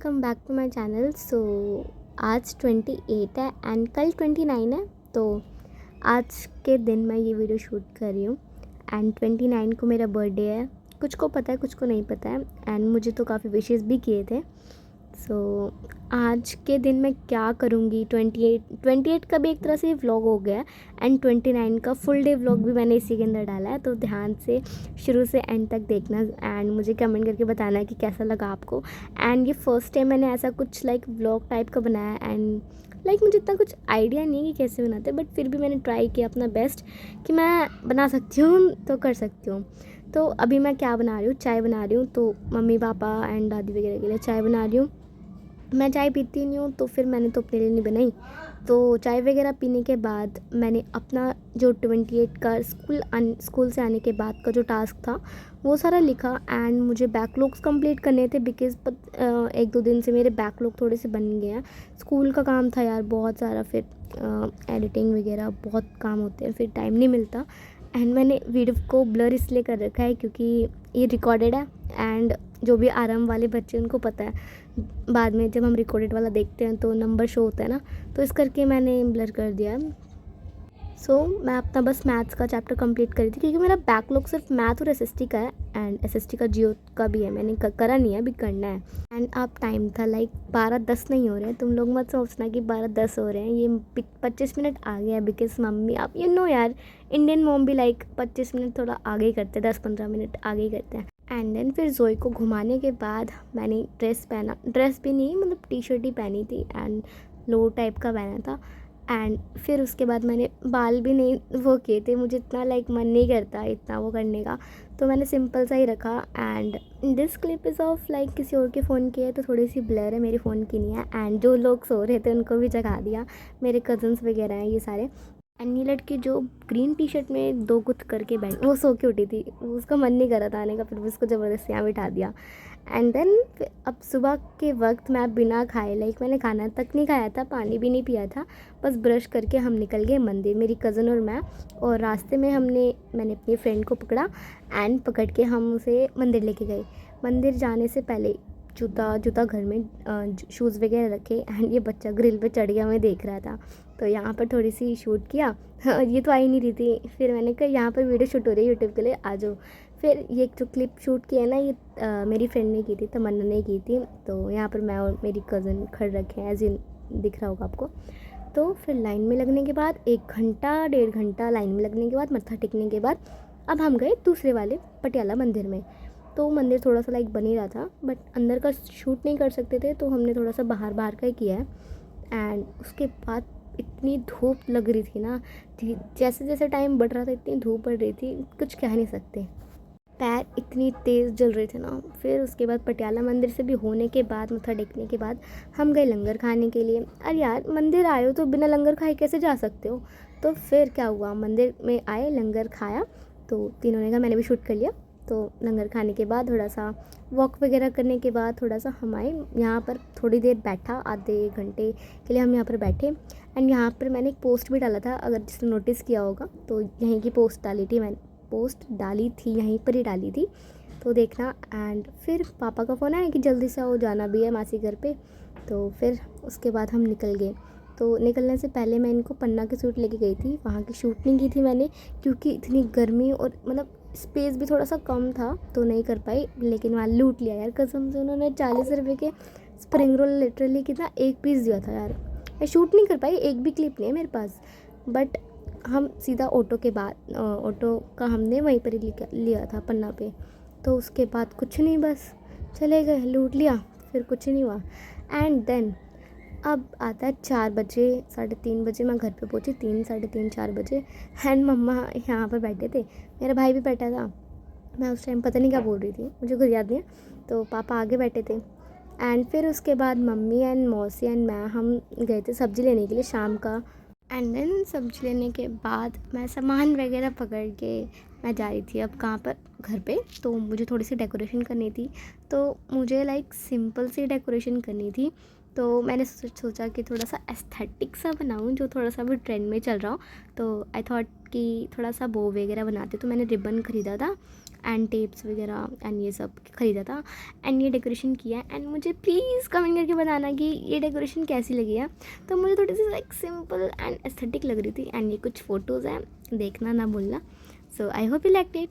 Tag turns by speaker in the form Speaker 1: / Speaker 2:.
Speaker 1: Welcome back to my channel. So आज 28 है and कल 29 है। तो आज के दिन मैं ये वीडियो शूट कर रही हूँ एंड 29 को मेरा बर्थडे है। कुछ को पता है, कुछ को नहीं पता है एंड मुझे तो काफ़ी विशेस भी किए थे। सो आज के दिन मैं क्या करूँगी, 28 का भी एक तरह से व्लॉग हो गया है एंड 29 का फुल डे व्लॉग भी मैंने इसी के अंदर डाला है। तो ध्यान से शुरू से एंड तक देखना एंड मुझे कमेंट करके बताना है कि कैसा लगा आपको। एंड ये फर्स्ट टाइम मैंने ऐसा कुछ व्लॉग टाइप का बनाया एंड मुझे इतना कुछ आइडिया नहीं है कि कैसे बनाते, बट फिर भी मैंने ट्राई किया अपना बेस्ट कि मैं बना सकती हूँ तो कर सकती हूँ। तो अभी मैं क्या बना रही हूँ, चाय बना रही हूँ। तो मम्मी पापा एंड दादी वगैरह के लिए चाय बना रही हूँ। मैं चाय पीती नहीं हूँ तो फिर मैंने तो अपने लिए नहीं बनाई। तो चाय वगैरह पीने के बाद मैंने अपना जो 28 का स्कूल से आने के बाद का जो टास्क था वो सारा लिखा एंड मुझे बैकलॉग्स कंप्लीट करने थे बिकॉज़ एक दो दिन से मेरे बैकलॉग थोड़े से बन गए हैं। स्कूल का काम था यार बहुत सारा, फिर एडिटिंग वगैरह बहुत काम होते हैं, फिर टाइम नहीं मिलता। एंड मैंने वीडियो को ब्लर इसलिए कर रखा है क्योंकि ये रिकॉर्डेड है एंड जो भी आराम वाले बच्चे उनको पता है बाद में जब हम रिकॉर्डेड वाला देखते हैं तो नंबर शो होता है ना, तो इस करके मैंने ब्लर कर दिया है। सो मैं अपना बस मैथ्स का चैप्टर कंप्लीट करी थी क्योंकि मेरा बैकलॉग सिर्फ मैथ और एसएसटी का है एंड एसएसटी का जियो का भी है। मैंने करा नहीं है, अभी करना है। एंड अब टाइम था 12:10 नहीं हो रहे हैं। तुम लोग मत सोचना कि 12:10 हो रहे हैं, ये 25 मिनट आ गया है बिकॉज मम्मी, आप यार इंडियन मॉम भी 25 मिनट थोड़ा आगे ही करते हैं, 10-15 मिनट आगे ही करते हैं। एंड देन फिर जोई को घुमाने के बाद मैंने ड्रेस पहना, ड्रेस भी नहीं टी शर्ट ही पहनी थी एंड लो टाइप का पहना था। एंड फिर उसके बाद मैंने बाल भी नहीं वो किए थे, मुझे इतना मन नहीं करता इतना वो करने का, तो मैंने सिंपल सा ही रखा। And this clip is of किसी और के फ़ोन की है तो थोड़ी सी ब्लर है, मेरे फ़ोन की नहीं है। एंड जो लोग सो रहे थे उनको भी जगा दिया, मेरे कज़न्स वगैरह हैं ये सारे। एंड ये लड़की जो ग्रीन टी शर्ट में 2 गुथ करके बैठी, वो सो के उठी थी, उसका मन नहीं कर रहा था आने का, फिर भी उसको ज़बरदस्ती यहाँ बिठा दिया। एंड देन अब सुबह के वक्त मैं बिना खाए मैंने खाना तक नहीं खाया था, पानी भी नहीं पिया था, बस ब्रश करके हम निकल गए मंदिर, मेरी कज़न और मैं। और रास्ते में मैंने अपनी फ्रेंड को पकड़ा एंड पकड़ के हम उसे मंदिर लेके गए। मंदिर जाने से पहले जूता घर में शूज़ वगैरह रखे एंड ये बच्चा ग्रिल पे चढ़ गया, मैं देख रहा था तो यहाँ पर थोड़ी सी शूट किया। ये तो आई नहीं रही थी, फिर मैंने कहा यहाँ पर वीडियो शूट हो रही है यूट्यूब के लिए, आ जाओ। फिर ये जो क्लिप शूट किया ना, ये मेरी फ्रेंड ने की थी, तमन्ना ने की थी। तो यहाँ पर मैं और मेरी कज़न खड़े रखे हैं, एज इन दिख रहा होगा आपको। तो फिर लाइन में लगने के बाद 1 घंटा 1.5 घंटा लाइन में लगने के बाद, मत्था टेकने के बाद अब हम गए दूसरे वाले पटियाला मंदिर में। तो मंदिर थोड़ा सा बन ही रहा था बट अंदर का शूट नहीं कर सकते थे, तो हमने थोड़ा सा बाहर बाहर का ही किया है। एंड उसके बाद इतनी धूप लग रही थी ना, जैसे जैसे टाइम बढ़ रहा था इतनी धूप बढ़ रही थी, कुछ कह नहीं सकते, पैर इतनी तेज़ जल रहे थे ना। फिर उसके बाद पटियाला मंदिर से भी होने के बाद, मत्था टेकने के बाद हम गए लंगर खाने के लिए। अरे यार मंदिर आए हो तो बिना लंगर खाए कैसे जा सकते हो। तो फिर क्या हुआ, मंदिर में आए, लंगर खाया, तो तीनों ने कहा, मैंने भी शूट कर लिया। तो लंगर खाने के बाद थोड़ा सा वॉक वगैरह करने के बाद थोड़ा सा हम आए यहाँ पर, थोड़ी देर बैठा, आधे घंटे के लिए हम यहाँ पर बैठे। एंड यहाँ पर मैंने एक पोस्ट भी डाला था, अगर जिसने नोटिस किया होगा तो यहीं की पोस्ट डाली थी, मैंने पोस्ट डाली थी यहीं पर ही डाली थी, तो देखना। एंड फिर पापा का फ़ोन आया कि जल्दी से आओ, जाना भी है मासी घर पे। तो फिर उसके बाद हम निकल गए। तो निकलने से पहले मैं इनको पन्ना की सूट लेके गई थी, वहाँ की शूट नहीं की थी मैंने क्योंकि इतनी गर्मी और स्पेस भी थोड़ा सा कम था तो नहीं कर पाई। लेकिन वहाँ लूट लिया यार कसम से, उन्होंने 40 रुपये के स्प्रिंग रोल लिटरली कितना एक पीस दिया था यार। मैं शूट नहीं कर पाई, एक भी क्लिप नहीं है मेरे पास, बट हम सीधा ऑटो के बाद ऑटो का हमने वहीं पर ही लिया था पन्ना पे। तो उसके बाद कुछ नहीं, बस चले गए, लूट लिया, फिर कुछ नहीं हुआ। एंड देन अब आता है 4 बजे, 3:30 बजे मैं घर पे पहुंची, 3, 3:30, 4 बजे। एंड मम्मा यहाँ पर बैठे थे, मेरा भाई भी बैठा था, मैं उस टाइम पता नहीं क्या बोल रही थी, मुझे कुछ याद नहीं है। तो पापा आगे बैठे थे एंड फिर उसके बाद मम्मी एंड मौसी एंड मैं हम गए थे सब्ज़ी लेने के लिए शाम का। एंड देन सब्ज़ी लेने के बाद मैं सामान वगैरह पकड़ के मैं जा रही थी अब कहाँ पर, घर पे। तो मुझे थोड़ी सी डेकोरेशन करनी थी, तो मुझे सिंपल सी डेकोरेशन करनी थी। तो मैंने सोचा कि थोड़ा सा एस्थेटिक सा बनाऊँ जो थोड़ा सा भी ट्रेंड में चल रहा हो। तो आई थॉट कि थोड़ा सा बो वगैरह बनाते, तो मैंने रिबन ख़रीदा था एंड टेप्स वगैरह एंड ये सब ख़रीदा था एंड ये डेकोरेशन किया एंड मुझे प्लीज़ कमेंट करके बताना कि ये डेकोरेशन कैसी लगी है। तो मुझे थोड़ी सी लाइक सिंपल एंड एस्थेटिक लग रही थी एंड ये कुछ फ़ोटोज़ हैं, देखना ना भूलना। So I hope you liked it.